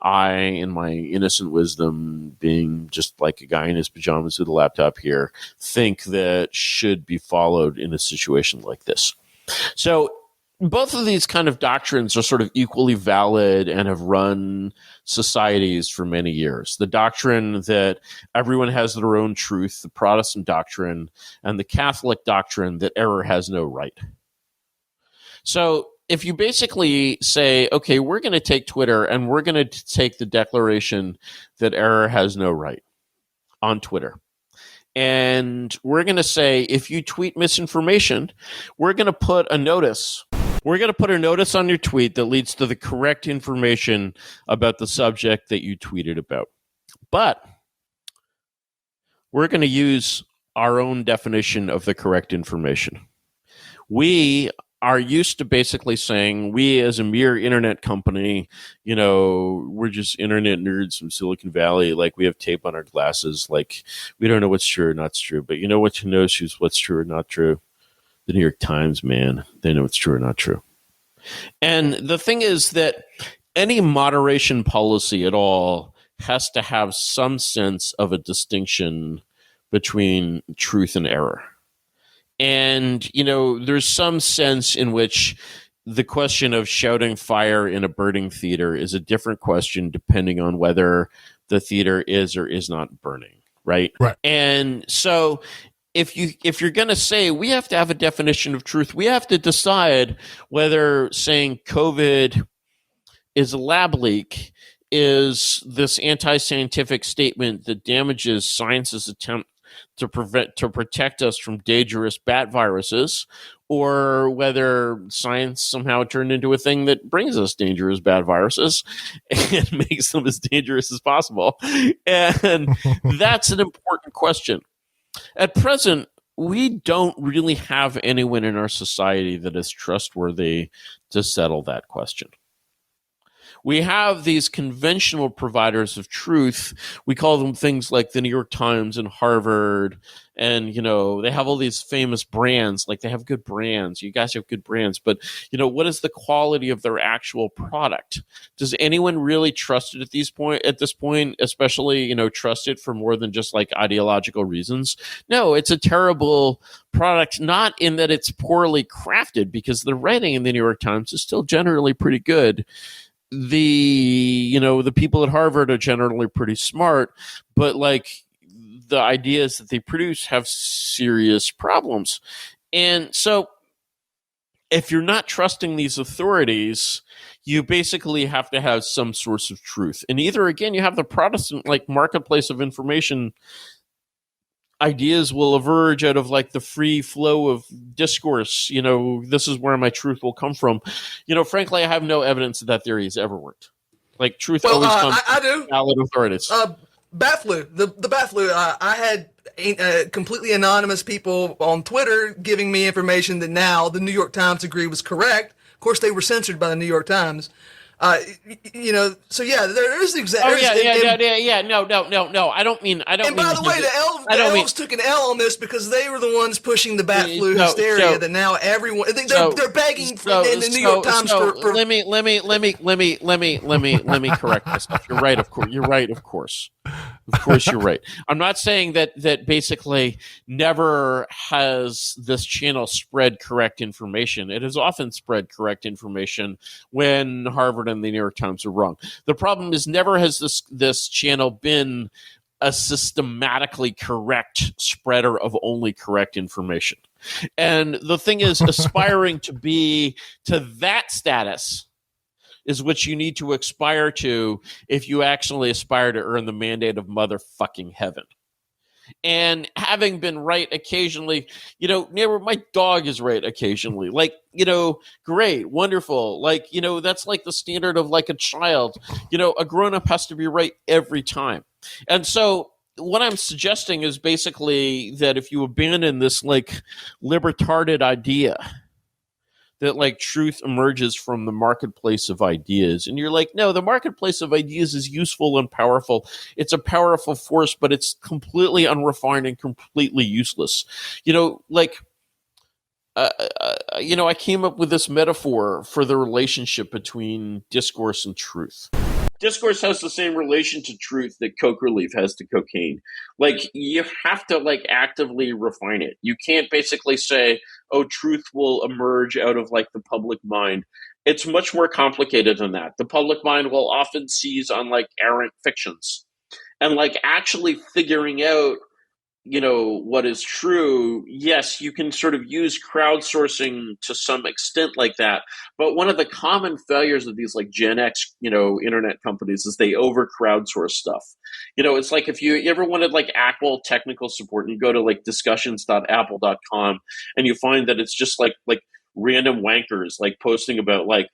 I, in my innocent wisdom, being just like a guy in his pajamas with a laptop here, think that should be followed in a situation like this. So both of these kind of doctrines are sort of equally valid and have run societies for many years. The doctrine that everyone has their own truth, the Protestant doctrine, and the Catholic doctrine that error has no right. So if you basically say, okay, we're going to take Twitter and we're going to take the declaration that error has no right on Twitter, and we're going to say, if you tweet misinformation, we're going to put a notice. We're going to put a notice on your tweet that leads to the correct information about the subject that you tweeted about. But we're going to use our own definition of the correct information. We are used to basically saying, we as a mere internet company, we're just internet nerds from Silicon Valley. Like, we have tape on our glasses. Like, we don't know what's true or not true. But you know what knows what's true or not true? The New York Times, man. They know what's true or not true. And the thing is that any moderation policy at all has to have some sense of a distinction between truth and error. And, there's some sense in which the question of shouting fire in a burning theater is a different question depending on whether the theater is or is not burning, right? Right. And so if you're going to say we have to have a definition of truth, we have to decide whether saying COVID is a lab leak is this anti-scientific statement that damages science's attempt to protect us from dangerous bat viruses, or whether science somehow turned into a thing that brings us dangerous bat viruses and makes them as dangerous as possible. And that's an important question. At present, we don't really have anyone in our society that is trustworthy to settle that question. We have these conventional providers of truth. We call them things like the New York Times and Harvard. And, they have all these famous brands. Like, they have good brands. You guys have good brands. But, what is the quality of their actual product? Does anyone really trust it at this point, especially, trust it for more than just like ideological reasons? No, it's a terrible product, not in that it's poorly crafted, because the writing in the New York Times is still generally pretty good. The people at Harvard are generally pretty smart, but like the ideas that they produce have serious problems. And so if you're not trusting these authorities, you basically have to have some source of truth. And either, again, you have the Protestant like marketplace of information. Ideas will emerge out of like the free flow of discourse. This is where my truth will come from. Frankly, I have no evidence that theory has ever worked. Like, truth always comes from valid authorities. Bat flu, the bat flu. I had completely anonymous people on Twitter giving me information that now the New York Times agreed was correct. Of course, they were censored by the New York Times. So yeah, there is exactly. No. I don't mean. And by the way, the elves took an L on this because they were the ones pushing the bat flu hysteria. That now everyone they're begging in the New York Times for. Let me correct myself. You're right. Of course. Of course, you're right. I'm not saying that basically never has this channel spread correct information. It has often spread correct information when Harvard and the New York Times are wrong. The problem is never has this channel been a systematically correct spreader of only correct information. And the thing is, aspiring to that status is what you need to aspire to if you actually aspire to earn the mandate of motherfucking heaven. And having been right occasionally, my dog is right occasionally. Like, great, wonderful. Like, that's like the standard of like a child. A grown-up has to be right every time. And so what I'm suggesting is basically that if you abandon this like libertarded idea that like truth emerges from the marketplace of ideas. And you're like, no, the marketplace of ideas is useful and powerful. It's a powerful force, but it's completely unrefined and completely useless. I came up with this metaphor for the relationship between discourse and truth. Discourse has the same relation to truth that coke relief has to cocaine. Like, you have to like actively refine it. You can't basically say, oh, truth will emerge out of like the public mind. It's much more complicated than that. The public mind will often seize on like errant fictions, and like actually figuring out, what is true. Yes, you can sort of use crowdsourcing to some extent like that, but one of the common failures of these like Gen X, internet companies is they over crowdsource stuff. It's like if you ever wanted like Apple technical support and you go to like discussions.apple.com and you find that it's just like random wankers like posting about like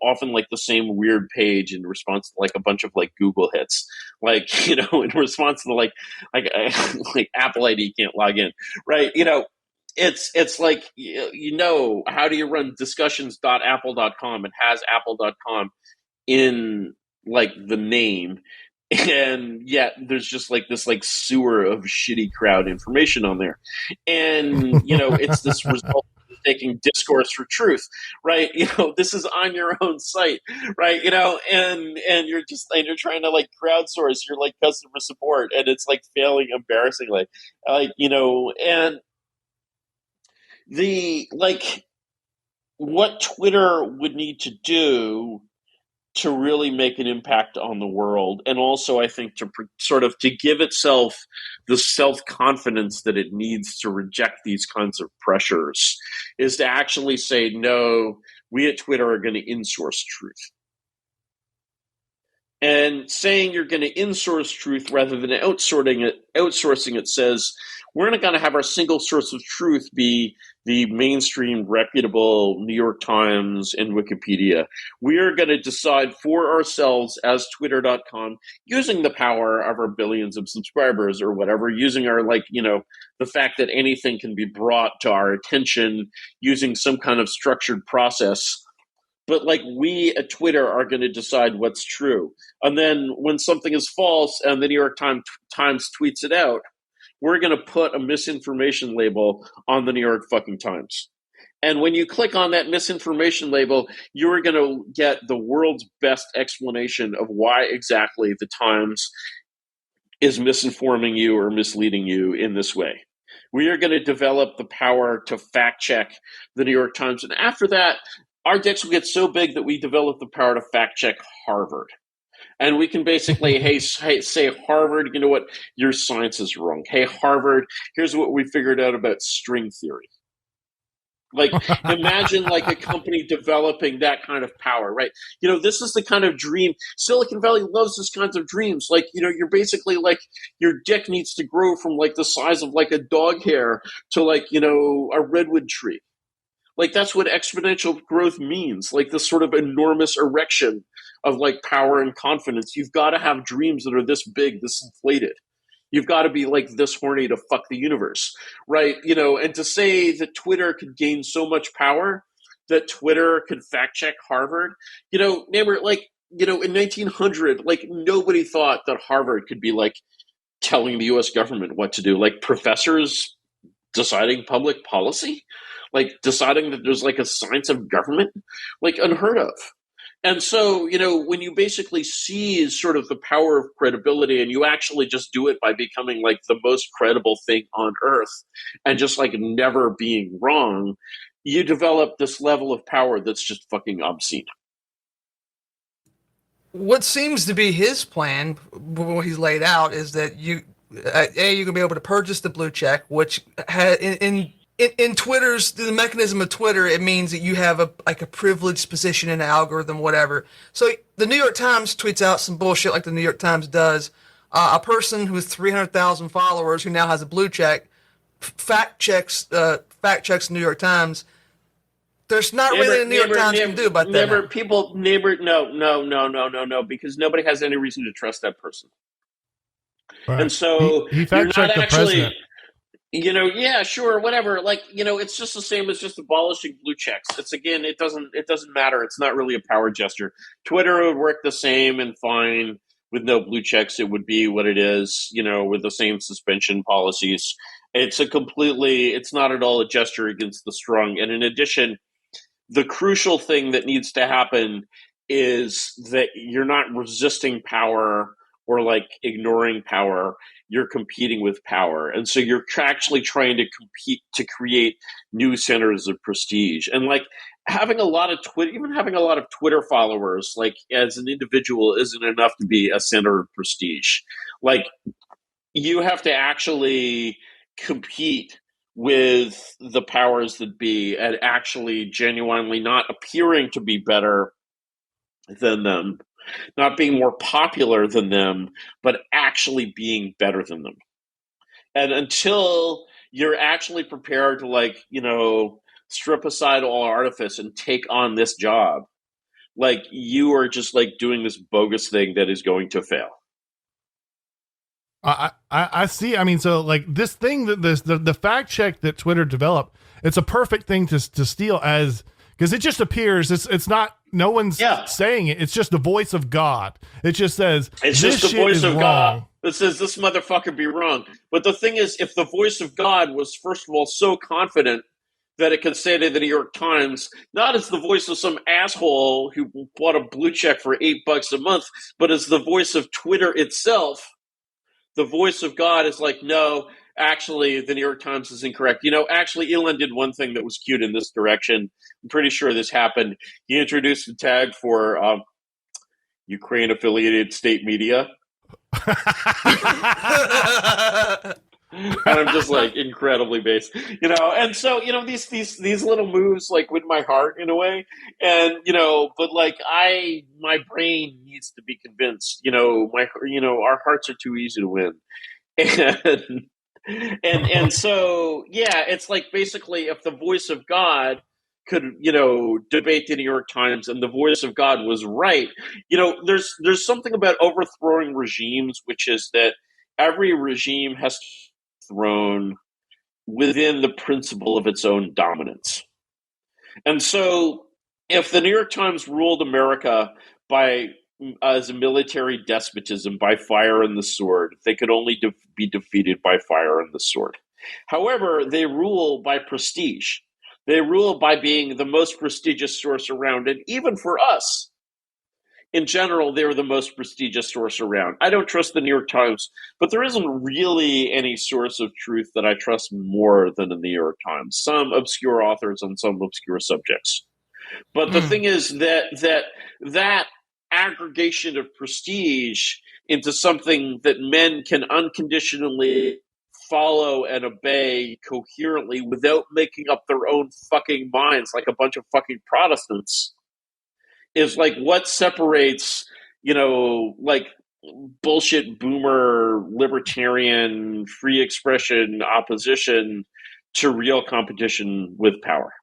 often like the same weird page in response to like a bunch of like Google hits, like in response to like like Apple ID can't log in, right? It's like how do you run discussions.apple.com? It has apple.com in like the name, and yet there's just like this like sewer of shitty crowd information on there, and it's this result of taking discourse for truth, right? This is on your own site, right? And you're trying to like crowdsource your like customer support, and it's like failing embarrassingly, and the like what Twitter would need to do to really make an impact on the world, and also I think to sort of to give itself the self-confidence that it needs to reject these kinds of pressures, is to actually say, no, we at Twitter are going to insource truth. And saying you're going to insource truth rather than outsourcing it says we're not going to have our single source of truth be the mainstream reputable New York Times and Wikipedia. We are going to decide for ourselves as Twitter.com, using the power of our billions of subscribers or whatever, using our the fact that anything can be brought to our attention, using some kind of structured process. But like we at Twitter are going to decide what's true. And then when something is false and the New York Times tweets it out, we're going to put a misinformation label on the New York fucking Times. And when you click on that misinformation label, you're going to get the world's best explanation of why exactly the Times is misinforming you or misleading you in this way. We are going to develop the power to fact check the New York Times. And after that, our dicks will get so big that we develop the power to fact check Harvard. And we can basically, hey, say, Harvard, you know what? Your science is wrong. Hey, Harvard, here's what we figured out about string theory. Like, imagine like a company developing that kind of power, right? This is the kind of dream. Silicon Valley loves this kinds of dreams. Like, you're basically like, your dick needs to grow from like the size of like a dog hair to like, a redwood tree. Like, that's what exponential growth means. Like this sort of enormous erection of like power and confidence. You've got to have dreams that are this big, this inflated. You've got to be like this horny to fuck the universe, right? And to say that Twitter could gain so much power that Twitter could fact check Harvard, neighbor, like, in 1900, like nobody thought that Harvard could be like telling the U.S. government what to do. Like professors deciding public policy, like deciding that there's like a science of government, like unheard of. And so, when you basically seize sort of the power of credibility and you actually just do it by becoming like the most credible thing on earth and just like never being wrong, you develop this level of power that's just fucking obscene. What seems to be his plan, what he's laid out, is that you're going to be able to purchase the blue check, which in Twitter's, the mechanism of Twitter, it means that you have a privileged position in an algorithm, whatever. So the New York Times tweets out some bullshit like the New York Times does. A person who has 300,000 followers who now has a blue check fact checks the New York Times. There's not really a New York Times can do about that. No, because nobody has any reason to trust that person. Right. And so he fact checked the president. Yeah, sure, whatever. Like, it's just the same as just abolishing blue checks. It's again, it doesn't matter. It's not really a power gesture. Twitter would work the same and fine with no blue checks. It would be what it is, with the same suspension policies. It's not at all a gesture against the strong. And in addition, the crucial thing that needs to happen is that you're not resisting power or like ignoring power. You're competing with power. And so you're actually trying to compete to create new centers of prestige. And like having a lot of Twitter, even having a lot of Twitter followers, like as an individual isn't enough to be a center of prestige. Like you have to actually compete with the powers that be and actually genuinely not appearing to be better than them, not being more popular than them, but actually being better than them. And until you're actually prepared to, like, you know, strip aside all artifice and take on this job, like you are just like doing this bogus thing that is going to fail. I see. I mean, so like this thing that the fact check that Twitter developed, it's a perfect thing to steal as, because it just appears it's not, no one's saying it. It's just the voice of God. It just says, it's just the voice of God that says this motherfucker be wrong. But the thing is, if the voice of God was, first of all, so confident that it could say to the New York Times, not as the voice of some asshole who bought a blue check for $8 a month, but as the voice of Twitter itself, the voice of God is like, no, actually, the New York Times is incorrect. You know, actually, Elon did one thing that was cute in this direction. I'm pretty sure this happened. He introduced a tag for Ukraine-affiliated state media. And I'm just like incredibly based, you know. And so, you know, these little moves like win my heart in a way, and you know, but like my brain needs to be convinced, you know, our hearts are too easy to win, and so yeah, it's like basically if the voice of God could, you know, debate the New York Times and the voice of God was right, you know, there's something about overthrowing regimes, which is that every regime has thrown within the principle of its own dominance. And so if the New York Times ruled America by as a military despotism by fire and the sword, they could only be defeated by fire and the sword. However, they rule by prestige. They rule by being the most prestigious source around. And even for us, in general, they're the most prestigious source around. I don't trust the New York Times, but there isn't really any source of truth that I trust more than the New York Times. Some obscure authors on some obscure subjects. But the thing is that aggregation of prestige into something that men can unconditionally follow and obey coherently without making up their own fucking minds like a bunch of fucking Protestants is like what separates, you know, like bullshit boomer libertarian free expression opposition to real competition with power.